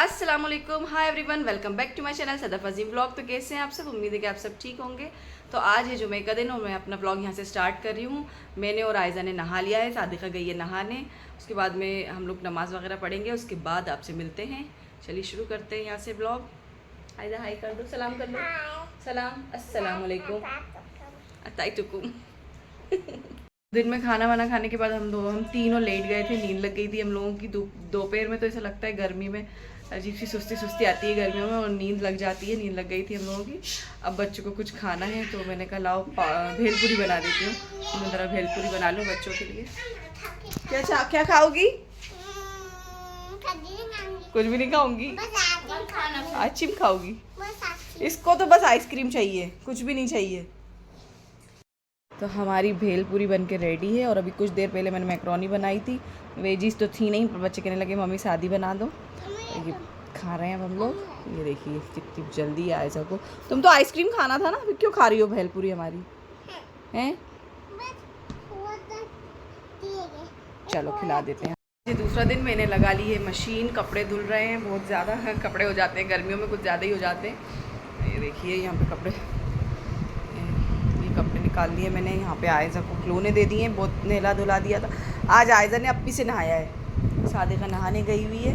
अस्सलाम वालेकुम, hi everyone, welcome back to my channel Sadaf Azeem vlog. तो कैसे हैं आप सब? उम्मीद है कि आप सब ठीक होंगे। तो आज है जुमे का दिन और मैं अपना व्लॉग यहाँ से स्टार्ट कर रही हूँ। मैंने और आयज़ा ने नहा लिया है, सादिका गई है नहाने। उसके बाद में हम लोग नमाज़ वगैरह पढ़ेंगे, उसके बाद आपसे मिलते हैं। चलिए शुरू करते हैं यहाँ से व्लॉग। आयज़ा हाय कर दो, सलाम कर लो। सलाम, अस्सलाम वालेकुम, अताइतुकुम। दिन में खाना वाना खाने के बाद हम तीनों लेट गए थे। नींद लग गई थी हम लोगों की। दोपहर में तो ऐसा लगता है गर्मी में अजीब सी सुस्ती सुस्ती आती है गर्मियों में, और नींद लग जाती है। नींद लग गई थी हम लोगों की। अब बच्चों को कुछ खाना है तो मैंने कहा लाओ भेलपूरी बना देती हूँ। तो मैं ज़रा भेलपूरी बना लूँ बच्चों के लिए। क्या खाओगी? कुछ भी नहीं खाऊंगी, आइसक्रीम खाओगी? इसको तो बस आइसक्रीम चाहिए, कुछ भी नहीं चाहिए। तो हमारी भेलपूरी बन के रेडी है। और अभी कुछ देर पहले मैंने मैक्रोनी बनाई थी। वेजीज तो थी नहीं, पर बच्चे कहने लगे मम्मी शादी बना दो। तो ये खा रहे हैं अब हम लोग। ये देखिए कितनी जल्दी आए सबको। तुम तो आइसक्रीम खाना था ना, अभी क्यों खा रही हो भेलपूरी हमारी? हैं? चलो खिला देते हैं। ये दूसरा दिन मैंने लगा ली है मशीन। कपड़े धुल रहे हैं, बहुत ज़्यादा कपड़े हो जाते हैं गर्मियों में, कुछ ज़्यादा ही हो जाते हैं। ये देखिए यहाँ पे कपड़े निकाल लिए मैंने। यहाँ पे आयज़ा को खिलौने दे दिए, बहुत नहला धुला दिया था। आज आयज़ा ने अपी से नहाया है, सादिका नहाने गई हुई है।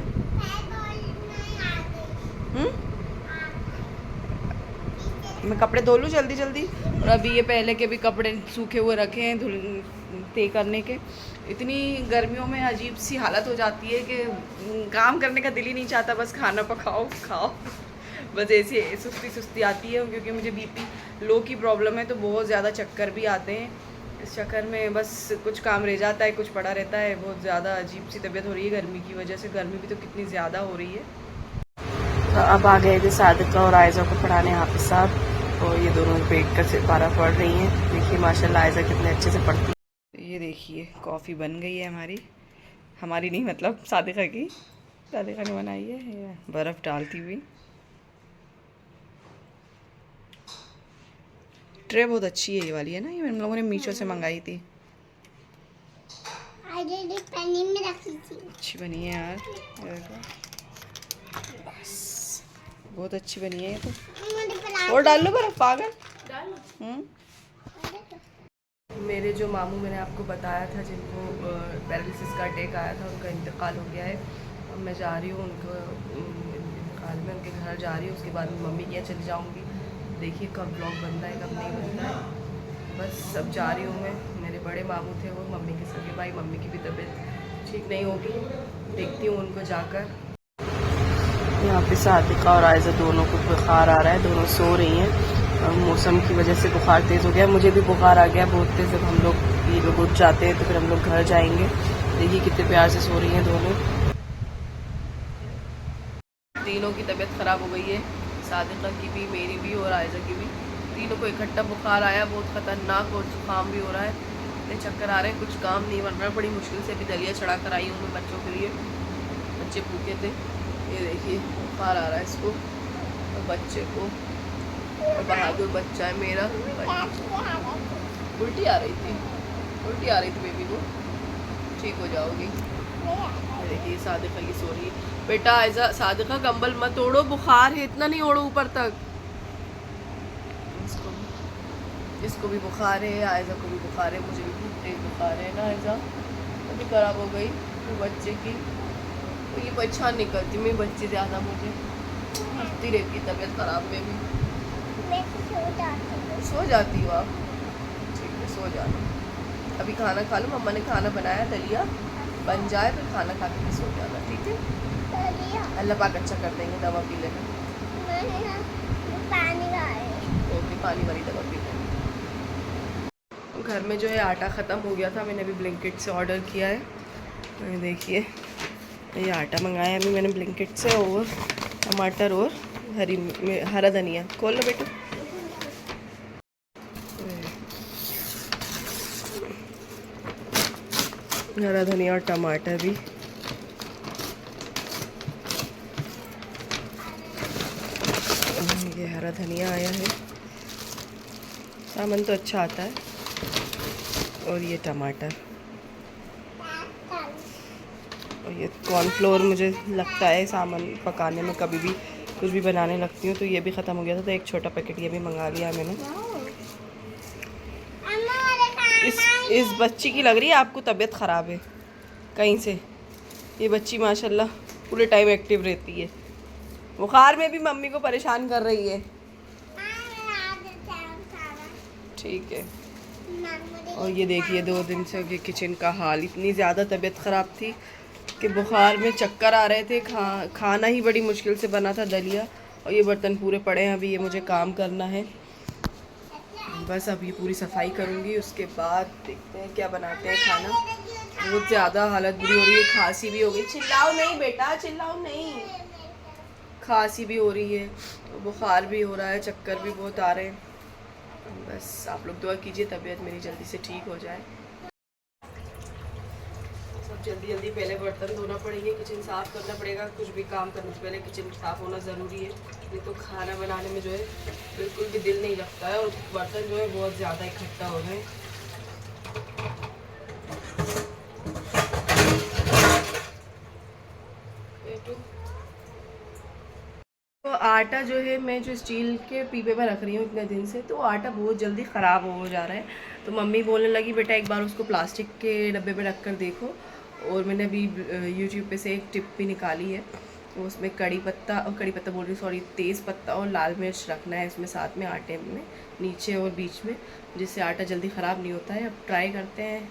मैं कपड़े धो लूँ जल्दी जल्दी। और अभी ये पहले के भी कपड़े सूखे हुए रखे हैं धुल तय करने के। इतनी गर्मियों में अजीब सी हालत हो जाती है कि काम करने का दिल ही नहीं चाहता, बस खाना पकाओ खाओ। बस ऐसी सुस्ती सुस्ती आती है, क्योंकि मुझे बीपी लो की प्रॉब्लम है, तो बहुत ज़्यादा चक्कर भी आते हैं। इस चक्कर में बस कुछ काम रह जाता है, कुछ पड़ा रहता है। बहुत ज़्यादा अजीब सी तबीयत हो रही है गर्मी की वजह से। गर्मी भी तो कितनी ज़्यादा हो रही है। तो अब आ गए थे सादिका और आयज़ा को पढ़ाने हाफिज़ साहब, और ये दोनों बैठ कर सितारा पढ़ रही हैं। देखिए माशाल्लाह आयज़ा कितने अच्छे से पढ़ती है। ये देखिए कॉफ़ी बन गई है हमारी नहीं, मतलब सादिका की। सादिका ने बनाई है, बर्फ़ डालती हुई। ट्रे बहुत अच्छी है ये वाली, है ना? ये हम लोगों ने मीशो से मंगाई थी। में रखी थी। अच्छी बनी है यार, बस बहुत अच्छी बनी है ये तो। और डाल लो बर्फ, पागल। मेरे जो मामू, मैंने आपको बताया था, जिनको पैरालिसिस का अटैक आया था, उनका इंतकाल हो गया है। अब मैं जा रही हूँ उनको इंतकाल में, उनके घर जा रही हूँ। उसके बाद मम्मी के यहाँ चली जाऊँगी। देखिए कब ब्लॉग बनता है कब नहीं बनता है। बस अब जा रही हूँ मैं। मेरे बड़े मामू थे वो, मम्मी के सगे भाई। मम्मी की भी तबीयत ठीक नहीं होगी, देखती हूँ उनको जाकर। यहाँ पे सादिका और आयज़ा दोनों को बुखार आ रहा है, दोनों सो रही हैं। मौसम की वजह से बुखार तेज़ हो गया। मुझे भी बुखार आ गया बहुत तेज़। जब हम लोग ये लोग उठ जाते हैं तो फिर हम लोग घर जाएंगे। देखिए कितने प्यार से सो रही हैं दोनों। तीनों की तबीयत ख़राब हो गई है, सादिका की भी, मेरी भी और आयज़ा की भी। तीनों को इकट्ठा बुखार आया, बहुत ख़तरनाक, और जुकाम भी हो रहा है, इतने चक्कर आ रहे हैं, कुछ काम नहीं बन रहा। बड़ी मुश्किल से अभी दलिया चढ़ा कर आई हूँ मैं बच्चों के लिए। बच्चे भूखे थे। ये देखिए बुखार आ रहा है इसको और बच्चे को। और बहादुर बच्चा है मेरा। उल्टी आ रही थी बेबी को। ठीक हो जाओगी। देखिए सादिका की सो रही है। बेटा ऐसा सादिका कंबल मत ओढ़ो, बुखार है, इतना नहीं ओढ़ो ऊपर तक। इसको भी बुखार है, आयज़ा को भी बुखार है, मुझे भी बहुत तेज बुखार है ना। आयज़ा अभी खराब हो गई तो बच्चे की, तो ये परेशान नहीं करती मेरी बच्ची ज़्यादा, मुझे हंसती रहती तबीयत ख़राब में भी। सो जाती हो आप? ठीक है, सो जाना। अभी खाना खा लो, मम्मा ने खाना बनाया, दलिया बन जाए फिर खाना खा के सो जाना, ठीक है? अल्लाह पाक अच्छा कर देंगे। दवा पी लेना। ओके, पानी वाली दवा पी लेना। घर में जो है आटा ख़त्म हो गया था, मैंने अभी ब्लिंकिट से ऑर्डर किया है। तो देखिए ये आटा मंगाया अभी मैंने ब्लिंकिट से, और टमाटर और हरा धनिया। खोल लो बेटा। हरा धनिया और टमाटर भी। ये हरा धनिया आया है, सामान तो अच्छा आता है। और ये टमाटर और ये कॉर्नफ्लोर मुझे लगता है सामान पकाने में कभी भी कुछ भी बनाने लगती हूँ, तो ये भी ख़त्म हो गया था, तो एक छोटा पैकेट ये भी मंगा लिया मैंने। इस बच्ची की लग रही है आपको तबीयत ख़राब है कहीं से। ये बच्ची माशाल्लाह पूरे टाइम एक्टिव रहती है, बुखार में भी मम्मी को परेशान कर रही है। ठीक है। और ये देखिए 2 दिन से ये किचन का हाल, इतनी ज़्यादा तबीयत ख़राब थी कि बुखार में चक्कर आ रहे थे, खाना ही बड़ी मुश्किल से बना था दलिया। और ये बर्तन पूरे पड़े हैं, अभी ये मुझे काम करना है। बस अब ये पूरी सफाई करूँगी, उसके बाद देखते हैं क्या बनाते हैं खाना। बहुत ज़्यादा हालत बुरी हो रही है, खांसी भी हो गई। चिल्लाओ नहीं बेटा, चिल्लाओ नहीं। खांसी भी हो रही है, बुखार भी हो रहा है, चक्कर भी बहुत आ रहे हैं। बस आप लोग दुआ कीजिए तबीयत मेरी जल्दी से ठीक हो जाए। सब जल्दी जल्दी पहले बर्तन धोना पड़ेंगे, किचन साफ़ करना पड़ेगा। कुछ भी काम करने से पहले किचन साफ़ होना ज़रूरी है, नहीं तो खाना बनाने में जो है बिल्कुल भी दिल नहीं लगता है। और बर्तन जो है बहुत ज़्यादा इकट्ठा हो गए। तो आटा जो है मैं जो स्टील के पीपे में रख रही हूँ इतने दिन से, तो आटा बहुत जल्दी ख़राब हो जा रहा है। तो मम्मी बोलने लगी बेटा एक बार उसको प्लास्टिक के डब्बे में रख कर देखो। और मैंने अभी यूट्यूब पे से एक टिप भी निकाली है, तो उसमें कड़ी पत्ता बोल रही सॉरी, तेज़ पत्ता और लाल मिर्च रखना है इसमें साथ में आटे में, नीचे और बीच में, जिससे आटा जल्दी ख़राब नहीं होता है। अब ट्राई करते हैं।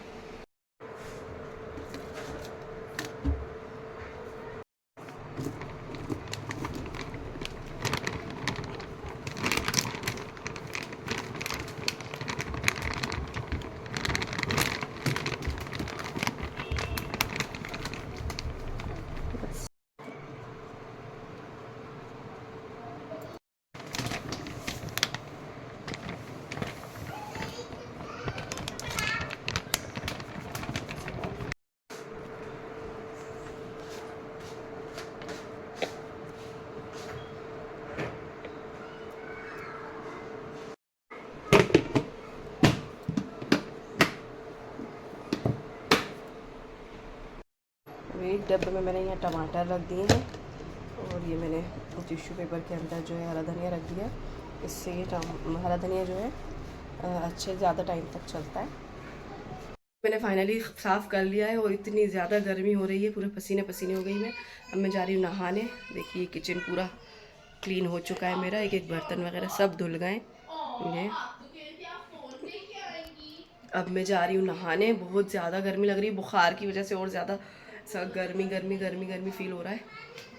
एक डब्बे में मैंने यहाँ टमाटर रख दिए हैं, और ये मैंने टिश्यू पेपर के अंदर जो है हरा धनिया रख दिया। इससे ये हरा धनिया जो है अच्छे ज़्यादा टाइम तक चलता है। मैंने फाइनली साफ़ कर लिया है, और इतनी ज़्यादा गर्मी हो रही है, पूरे पसीने पसीने हो गई मैं। अब मैं जा रही हूँ नहाने। देखिए किचन पूरा क्लीन हो चुका है मेरा, एक एक बर्तन वगैरह सब धुल गए। ये अब मैं जा रही हूँ नहाने। बहुत ज़्यादा गर्मी लग रही है, बुखार की वजह से और ज़्यादा सब गर्मी गर्मी गर्मी गर्मी फील हो रहा है।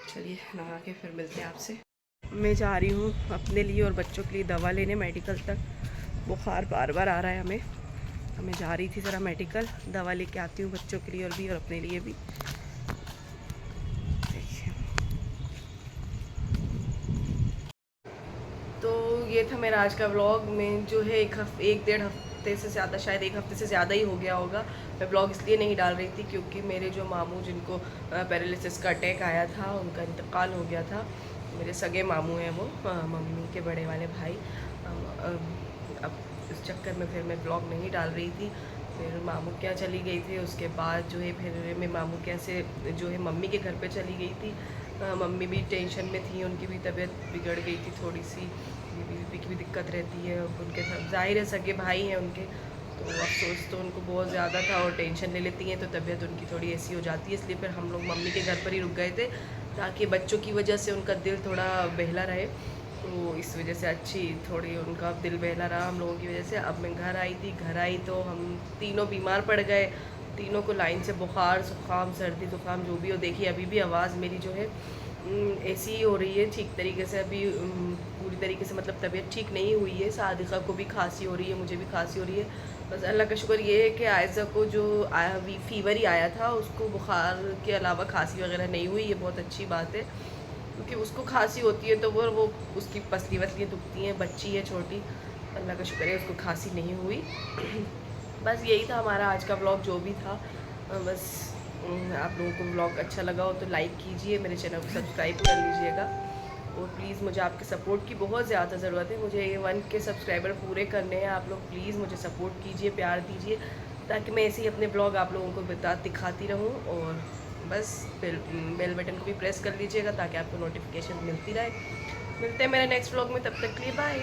चलिए नहा के फिर मिलते हैं आपसे। मैं जा रही हूँ अपने लिए और बच्चों के लिए दवा लेने मेडिकल तक। बुखार बार बार आ रहा है हमें। मैं जा रही थी ज़रा मेडिकल, दवा लेके आती हूँ बच्चों के लिए और भी और अपने लिए भी। देखिए तो ये था मेरा आज का व्लॉग। में जो है एक डेढ़ हफ्ते से ज़्यादा, शायद एक हफ्ते से ज़्यादा ही हो गया होगा। मैं ब्लॉग इसलिए नहीं डाल रही थी क्योंकि मेरे जो मामू जिनको पैरालिसिस का अटैक आया था, उनका इंतकाल हो गया था। मेरे सगे मामू हैं वो, मम्मी के बड़े वाले भाई। अब इस चक्कर में फिर मैं ब्लॉग नहीं डाल रही थी। फिर मामू क्या चली गई थी, उसके बाद जो है फिर मैं मामू कैसे जो है मम्मी के घर पे चली गई थी। मम्मी भी टेंशन में थी, उनकी भी तबीयत बिगड़ गई थी थोड़ी सी, बीपी की भी दिक्कत रहती है। उनके साथ जाहिर है सगे भाई हैं उनके, तो अफसोस तो उनको बहुत ज़्यादा था और टेंशन ले लेती हैं तो तबीयत उनकी थोड़ी ऐसी हो जाती है। इसलिए फिर हम लोग मम्मी के घर पर ही रुक गए थे ताकि बच्चों की वजह से उनका दिल थोड़ा बहला रहे। तो इस वजह से अच्छी थोड़ी उनका दिल बहला रहा हम लोगों की वजह से। अब मैं घर आई थी, घर आई तो हम तीनों बीमार पड़ गए। तीनों को लाइन से बुखार, जुकाम, सर्दी जुकाम जो भी हो। देखिए अभी भी आवाज़ मेरी जो है ऐसी ही हो रही है ठीक तरीके से। अभी पूरी तरीके से मतलब तबीयत ठीक नहीं हुई है। सादिका को भी खांसी हो रही है, मुझे भी खांसी हो रही है। बस अल्लाह का शुक्र ये है कि आयज़ा को जो फीवर ही आया था, उसको बुखार के अलावा खांसी वगैरह नहीं हुई। ये बहुत अच्छी बात है क्योंकि उसको खांसी होती है तो वो उसकी पसली वसलियाँ दुखती हैं, बच्ची है छोटी। अल्लाह का शुक्र है उसको खांसी नहीं हुई। बस यही था हमारा आज का व्लॉग जो भी था। बस आप लोगों को व्लॉग अच्छा लगा हो तो लाइक कीजिए, मेरे चैनल को सब्सक्राइब कर लीजिएगा। और प्लीज़ मुझे आपके सपोर्ट की बहुत ज़्यादा ज़रूरत है। मुझे ये 1 के सब्सक्राइबर पूरे करने हैं। आप लोग प्लीज़ मुझे सपोर्ट कीजिए, प्यार दीजिए, ताकि मैं ऐसे ही अपने ब्लॉग आप लोगों को दिखाती रहूँ और बस बेल बटन को भी प्रेस कर लीजिएगा ताकि आपको नोटिफिकेशन मिलती रहे। मिलते हैं मेरे नेक्स्ट व्लॉग में, तब तक के लिए बाय।